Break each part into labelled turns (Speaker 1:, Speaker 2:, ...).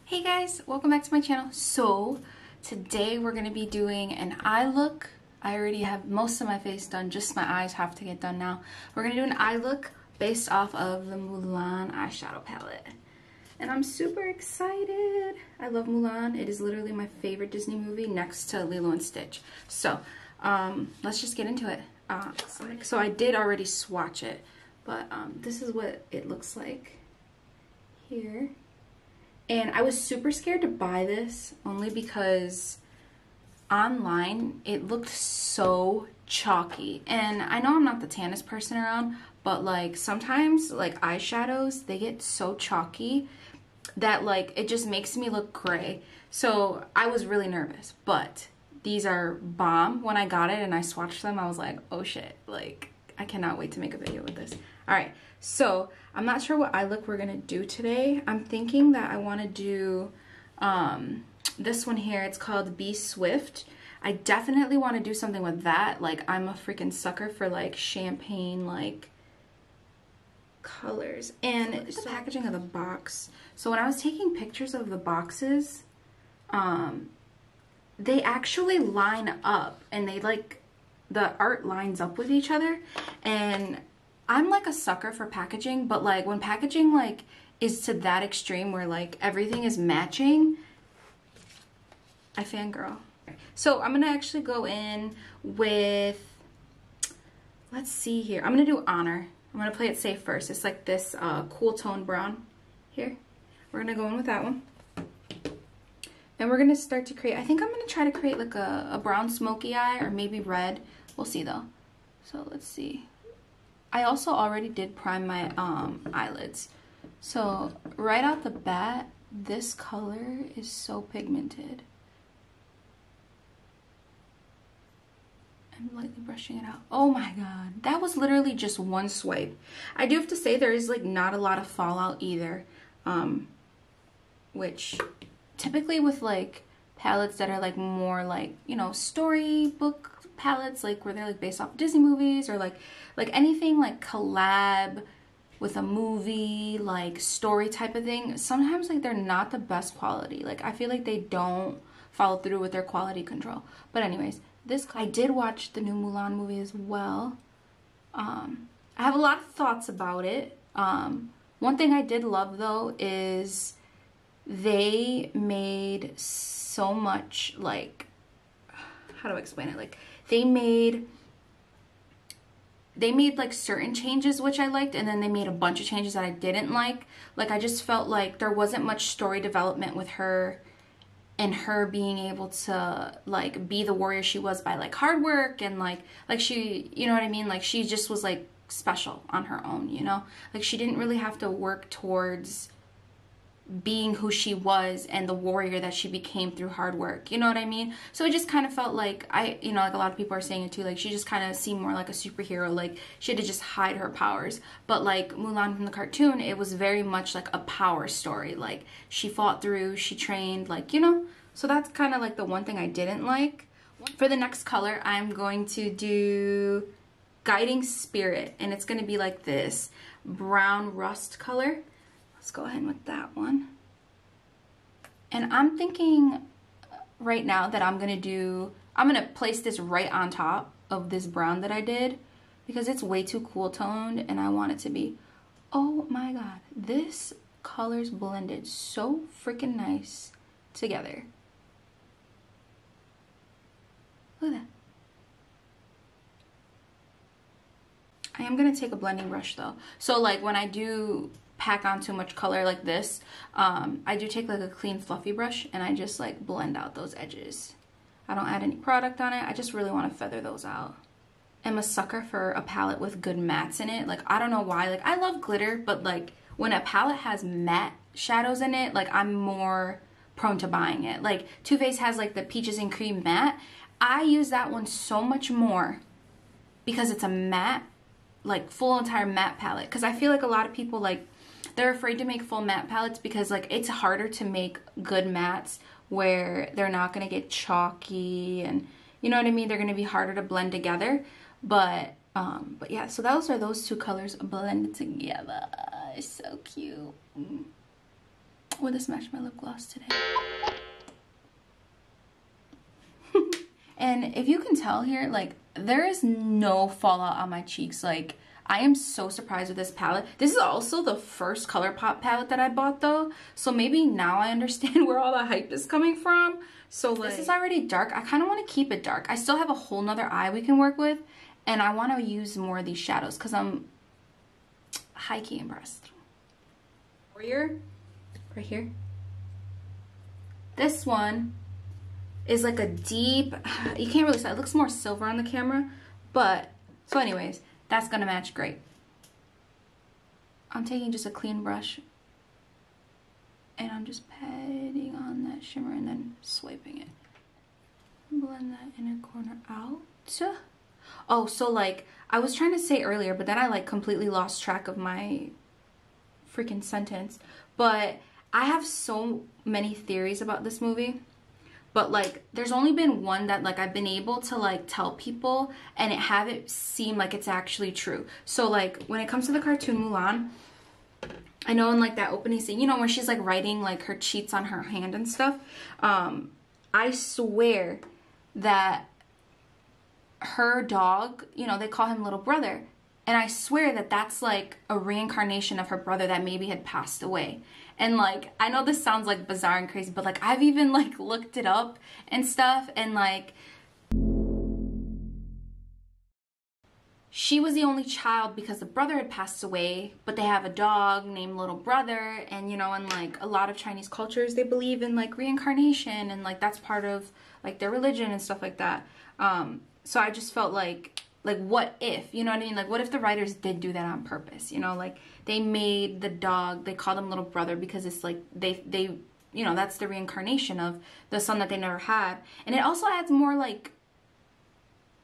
Speaker 1: Hey guys, welcome back to my channel. So today we're going to be doing an eye look. I already have most of my face done, just my eyes have to get done now. We're going to do an eye look based off of the Mulan eyeshadow palette. And I'm super excited. I love Mulan. It is literally my favorite Disney movie next to Lilo and Stitch. So let's just get into it. So I did already swatch it, but this is what it looks like here. And I was super scared to buy this only because online it looked so chalky. And I know I'm not the tannest person around, but like sometimes like eyeshadows, they get so chalky that like it just makes me look gray. So I was really nervous, but these are bomb. When I got it and I swatched them, I was like, oh shit, like I cannot wait to make a video with this. All right, so I'm not sure what eye look we're gonna do today. I'm thinking that I want to do this one here. It's called Be Swift. I definitely want to do something with that. Like I'm a freaking sucker for like champagne like colors. And it's the packaging of the box. So when I was taking pictures of the boxes, they actually line up, and they like the art lines up with each other. And I'm like a sucker for packaging, but like when packaging like is to that extreme where like everything is matching, I fangirl. So I'm gonna actually go in with, let's see here, I'm gonna do Honor. I'm gonna play it safe first. It's like this cool tone brown here. We're gonna go in with that one. And we're gonna start to create, I think I'm gonna try to create like a brown smoky eye, or maybe red. We'll see though. So let's see. I also already did prime my eyelids. So right out the bat, this color is so pigmented. I'm lightly brushing it out. Oh my god, that was literally just one swipe. I do have to say there is like not a lot of fallout either, which typically with like palettes that are like more like, you know, storybook palettes, like where they're like based off Disney movies, or like anything like collab with a movie, like story type of thing, sometimes like they're not the best quality. Like I feel like they don't follow through with their quality control. But anyways, this, I did watch the new Mulan movie as well. I have a lot of thoughts about it. One thing I did love though is they made so much, like, how do I explain it? Like they made like certain changes which I liked, and then they made a bunch of changes that I didn't like. Like I just felt like there wasn't much story development with her, and her being able to like be the warrior she was by like hard work, and like she, you know what I mean? Like she just was like special on her own, you know? Like she didn't really have to work towards being who she was and the warrior that she became through hard work, you know what I mean? So it just kind of felt like, you know, like a lot of people are saying it too, like she just kind of seemed more like a superhero, like she had to just hide her powers. But like Mulan from the cartoon, it was very much like a power story. Like she fought through, she trained, like, you know? So that's kind of like the one thing I didn't like. For the next color, I'm going to do Guiding Spirit, and it's going to be like this brown rust color. Let's go ahead with that one. And I'm thinking right now that I'm gonna place this right on top of this brown that I did, because it's way too cool toned and I want it to be, oh my god, this color's blended so freaking nice together. Look at that. I am gonna take a blending brush though. So like when I do pack on too much color like this, I do take like a clean fluffy brush and I just like blend out those edges. I don't add any product on it. I just really want to feather those out. I'm a sucker for a palette with good mattes in it. Like I don't know why, like I love glitter, but like when a palette has matte shadows in it, like I'm more prone to buying it. Like Too Faced has like the Peaches and Cream matte. I use that one so much more because it's a matte, like full entire matte palette. Because I feel like a lot of people, like, they're afraid to make full matte palettes because like it's harder to make good mattes where they're not going to get chalky, and you know what I mean, they're going to be harder to blend together. But yeah, so those two colors blended together. It's so cute. Would this match my lip gloss today? And if you can tell here, like, there is no fallout on my cheeks. Like, I am so surprised with this palette. This is also the first ColourPop palette that I bought though. So maybe now I understand where all the hype is coming from. So like, this is already dark. I kind of want to keep it dark. I still have a whole nother eye we can work with. And I want to use more of these shadows because I'm high-key impressed. Warrior, right here. This one is like a deep, you can't really see, it looks more silver on the camera, but, so anyways, that's gonna match great. I'm taking just a clean brush and I'm just patting on that shimmer and then swiping it. Blend that inner corner out. Oh, so like, I was trying to say earlier, but then I like completely lost track of my freaking sentence. But I have so many theories about this movie. But like, there's only been one that like I've been able to like tell people and have it seem like it's actually true. So like, when it comes to the cartoon Mulan, I know in like that opening scene, you know, where she's like writing like her cheats on her hand and stuff. I swear that her dog, you know, they call him little brother. And I swear that that's like a reincarnation of her brother that maybe had passed away. And like, I know this sounds like bizarre and crazy, but like I've even like looked it up and stuff, and like she was the only child because the brother had passed away, but they have a dog named Little Brother. And you know, in like a lot of Chinese cultures, they believe in like reincarnation, and like that's part of like their religion and stuff like that. So I just felt like what if, you know what I mean? Like, what if the writers did do that on purpose? You know, like they made the dog, they called him Little Brother because it's like they you know, that's the reincarnation of the son that they never had. And it also adds more like,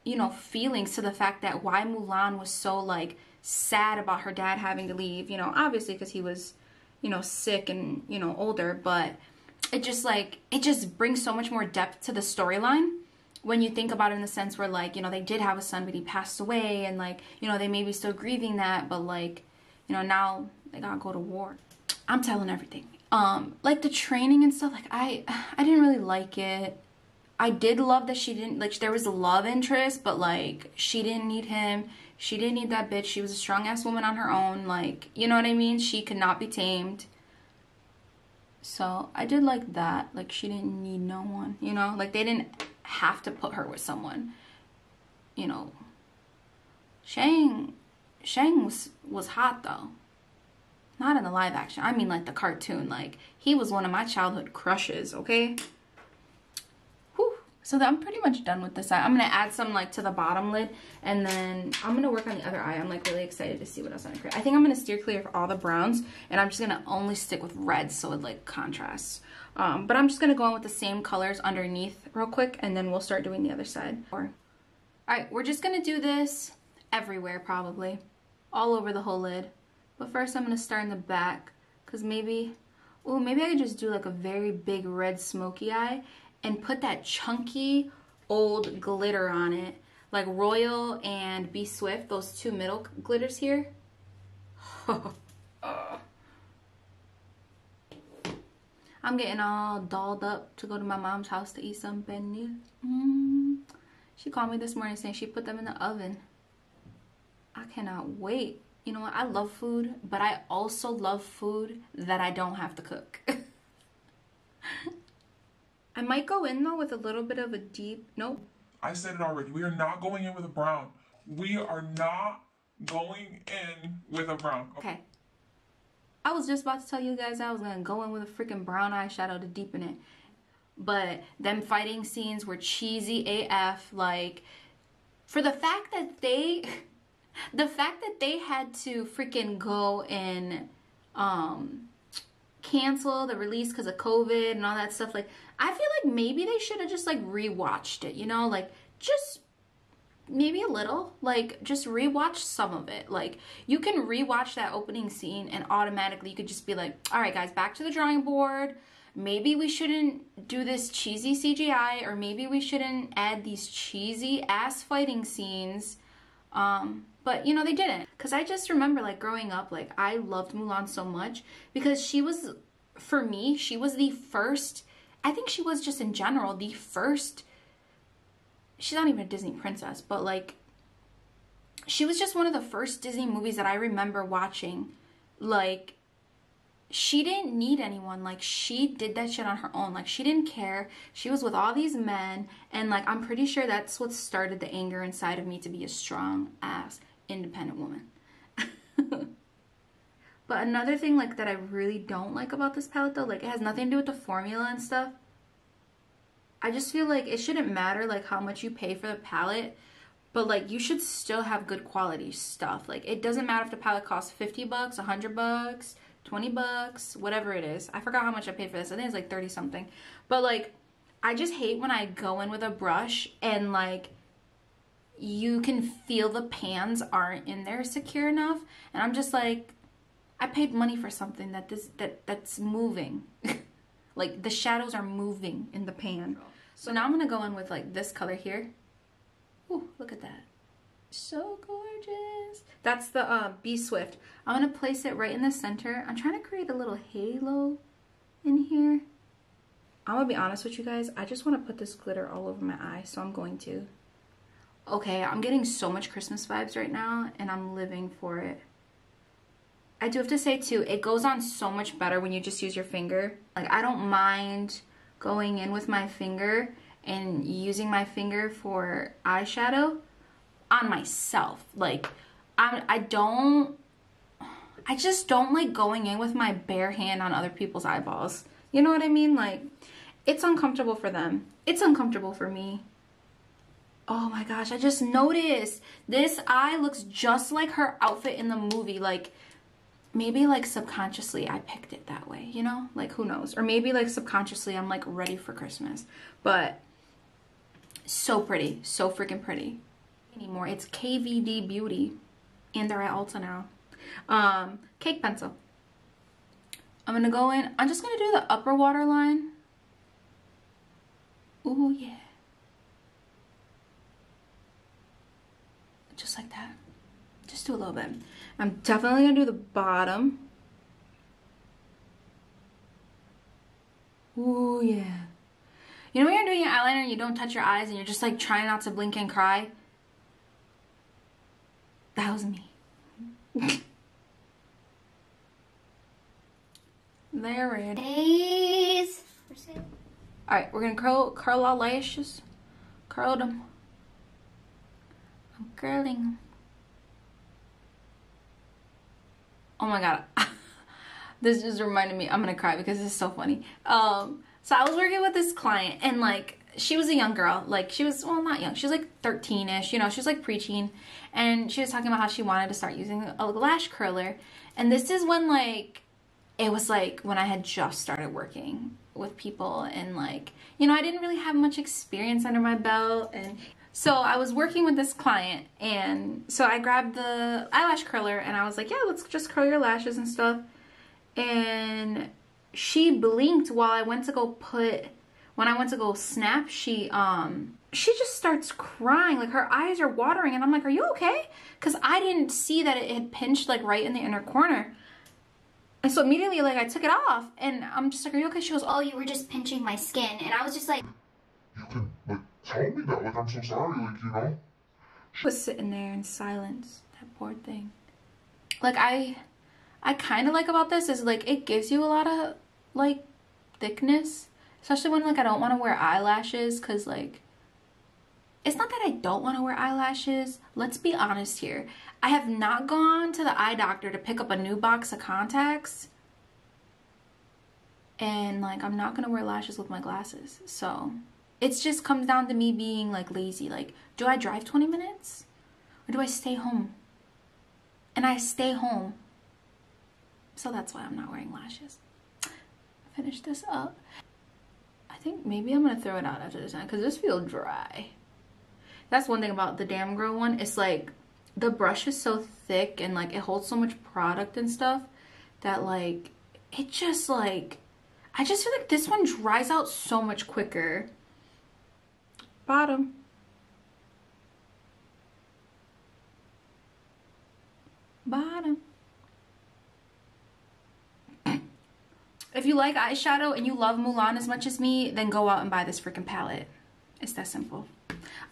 Speaker 1: you know, feelings to the fact that why Mulan was so like sad about her dad having to leave, you know, obviously because he was, you know, sick and, you know, older, but it just like, it just brings so much more depth to the storyline when you think about it in the sense where like, you know, they did have a son, but he passed away, and like, you know, they may be still grieving that, but like, you know, now they gotta go to war. I'm telling everything. Like the training and stuff, like I didn't really like it. I did love that she didn't, like, there was a love interest, but like, she didn't need him. She didn't need that bitch. She was a strong ass woman on her own. Like, you know what I mean? She could not be tamed. So I did like that. Like, she didn't need no one, you know? Like, they didn't have to put her with someone, you know. Shang was hot though. Not in the live action. I mean like the cartoon. Like, he was one of my childhood crushes, okay? Whew. So I'm pretty much done with this eye. I'm gonna add some like to the bottom lid, and then I'm gonna work on the other eye. I'm like really excited to see what else I'm gonna create. I think I'm gonna steer clear of all the browns, and I'm just gonna only stick with reds so it like contrasts. But I'm just gonna go on with the same colors underneath real quick, and then we'll start doing the other side. Alright, we're just gonna do this everywhere probably. All over the whole lid. But first I'm gonna start in the back, because maybe I could just do like a very big red smoky eye and put that chunky old glitter on it. Like Royal and Be Swift, those two middle glitters here. I'm getting all dolled up to go to my mom's house to eat some penne. She called me this morning saying she put them in the oven. I cannot wait. You know what? I love food, but I also love food that I don't have to cook. I might go in though with a little bit of a deep, nope.
Speaker 2: I said it already. We are not going in with a brown. We are not going in with a brown.
Speaker 1: Okay. I was just about to tell you guys I was gonna go in with a freaking brown eyeshadow to deepen it. But them fighting scenes were cheesy AF. Like, for the fact that they had to freaking go and cancel the release because of COVID and all that stuff, like, I feel like maybe they should have just like rewatched it, you know, like just maybe a little, like just rewatch some of it. Like, you can rewatch that opening scene and automatically you could just be like, all right guys, back to the drawing board. Maybe we shouldn't do this cheesy CGI, or maybe we shouldn't add these cheesy ass fighting scenes. But you know, they didn't. Cause I just remember like growing up, like I loved Mulan so much because she was for me, she was the first, I think she was just in general, the first, she's not even a Disney princess, but like, she was just one of the first Disney movies that I remember watching. Like, she didn't need anyone. Like, she did that shit on her own. Like, she didn't care. She was with all these men, and like, I'm pretty sure that's what started the anger inside of me to be a strong ass independent woman. But another thing like that I really don't like about this palette though, like, it has nothing to do with the formula and stuff. I just feel like it shouldn't matter like how much you pay for the palette, but like, you should still have good quality stuff. Like, it doesn't matter if the palette costs 50 bucks, 100 bucks, 20 bucks, whatever it is. I forgot how much I paid for this. I think it's like 30 something. But like, I just hate when I go in with a brush and like, you can feel the pans aren't in there secure enough. And I'm just like, I paid money for something that's moving. Like, the shadows are moving in the pan. So now I'm gonna go in with like this color here. Ooh, look at that. So gorgeous. That's the Be Swift. I'm gonna place it right in the center. I'm trying to create a little halo in here. I'm gonna be honest with you guys. I just want to put this glitter all over my eye, so I'm going to. Okay, I'm getting so much Christmas vibes right now, and I'm living for it. I do have to say too, it goes on so much better when you just use your finger. Like, I don't mind going in with my finger and using my finger for eyeshadow on myself. Like, I just don't like going in with my bare hand on other people's eyeballs. You know what I mean? Like, it's uncomfortable for them. It's uncomfortable for me. Oh my gosh, I just noticed this eye looks just like her outfit in the movie. Like, maybe like subconsciously I picked it that way, you know? Like, who knows? Or maybe like subconsciously I'm like ready for Christmas. But so pretty, so freaking pretty. Anymore, it's KVD Beauty, and they're at Ulta now. Cake pencil. I'm gonna go in. I'm just gonna do the upper waterline. Ooh yeah. Just like that. Just do a little bit. I'm definitely gonna do the bottom. Ooh yeah. You know when you're doing your eyeliner and you don't touch your eyes and you're just like trying not to blink and cry? That was me. They're red.
Speaker 3: Days.
Speaker 1: Alright, we're gonna curl our lashes. Curl them. I'm curling them. Oh my god. This just reminded me. I'm gonna cry because it's so funny. So I was working with this client, and like, she was a young girl. Like, she was, well, not young. She was like 13-ish, you know, she was like preteen. And she was talking about how she wanted to start using a lash curler. And this is when like, it was like when I had just started working with people, and like, you know, I didn't really have much experience under my belt. And so I was working with this client, and so I grabbed the eyelash curler and I was like, yeah, let's just curl your lashes and stuff. And she blinked while I went to go put, when I went to go snap, she just starts crying. Like, her eyes are watering, and I'm like, are you okay? Because I didn't see that it had pinched like right in the inner corner. And so immediately, like, I took it off, and I'm just like, are you okay? She goes,
Speaker 3: Oh, you were just pinching my skin. And I was just like,
Speaker 4: you can, like, tell me that, like, I'm so sorry, like, you know?
Speaker 1: she was sitting there in silence. That poor thing. Like, I kind of like about this is, like, it gives you a lot of, like, thickness. Especially when, like, I don't want to wear eyelashes, because, like, it's not that I don't want to wear eyelashes. Let's be honest here. I have not gone to the eye doctor to pick up a new box of contacts. And, like, I'm not going to wear lashes with my glasses. So, it just comes down to me being, like, lazy. Like, do I drive 20 minutes? Or do I stay home? And I stay home. So that's why I'm not wearing lashes. Finish this up. I think maybe I'm going to throw it out after this time, because this feels dry. That's one thing about the Damn Girl one. It's like, the brush is so thick and like, it holds so much product and stuff that like, it just like, I just feel like this one dries out so much quicker. Bottom. Bottom. if you like eyeshadow and you love Mulan as much as me, then go out and buy this freaking palette. It's that simple.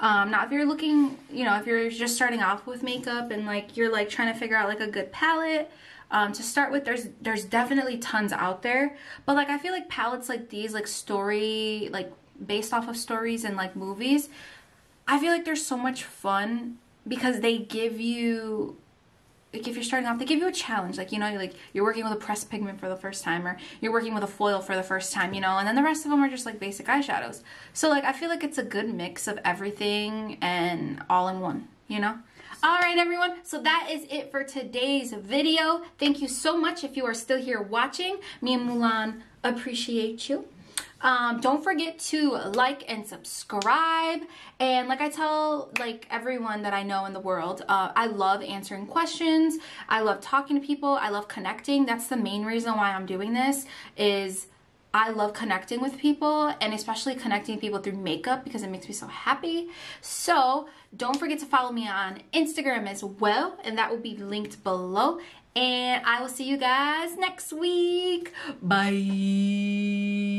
Speaker 1: Now if you're looking, you know, if you're just starting off with makeup and like you're like trying to figure out like a good palette to start with, there's definitely tons out there. But like I feel like palettes like these, like story, like based off of stories and like movies, I feel like they're so much fun because they give you, like if you're starting off, they give you a challenge. Like, you know, like you're working with a pressed pigment for the first time, or you're working with a foil for the first time, you know, and then the rest of them are just like basic eyeshadows. So like I feel like it's a good mix of everything and all in one, you know. Alright everyone, so that is it for today's video. Thank you so much if you are still here watching. Me and Mulan appreciate you. Don't forget to like and subscribe, and like I tell like everyone that I know in the world, I love answering questions, I love talking to people, I love connecting. That's the main reason why I'm doing this, is I love connecting with people, and especially connecting people through makeup because it makes me so happy. So don't forget to follow me on Instagram as well, and that will be linked below. And I will see you guys next week. Bye.